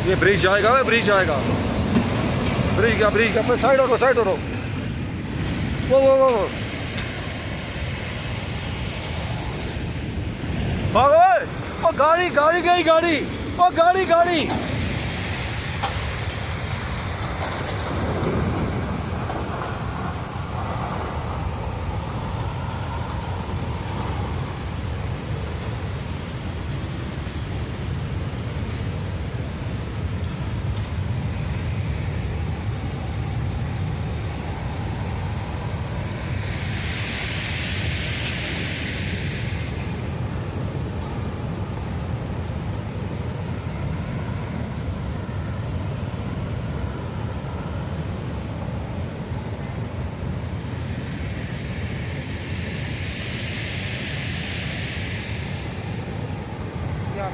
ये ब्रिज जाएगा, ब्रिज जाएगा, ब्रिज का साइड हो, साइड हो। वो भागो। ओ गाड़ी गई, गाड़ी, ओ गाड़ी। क्या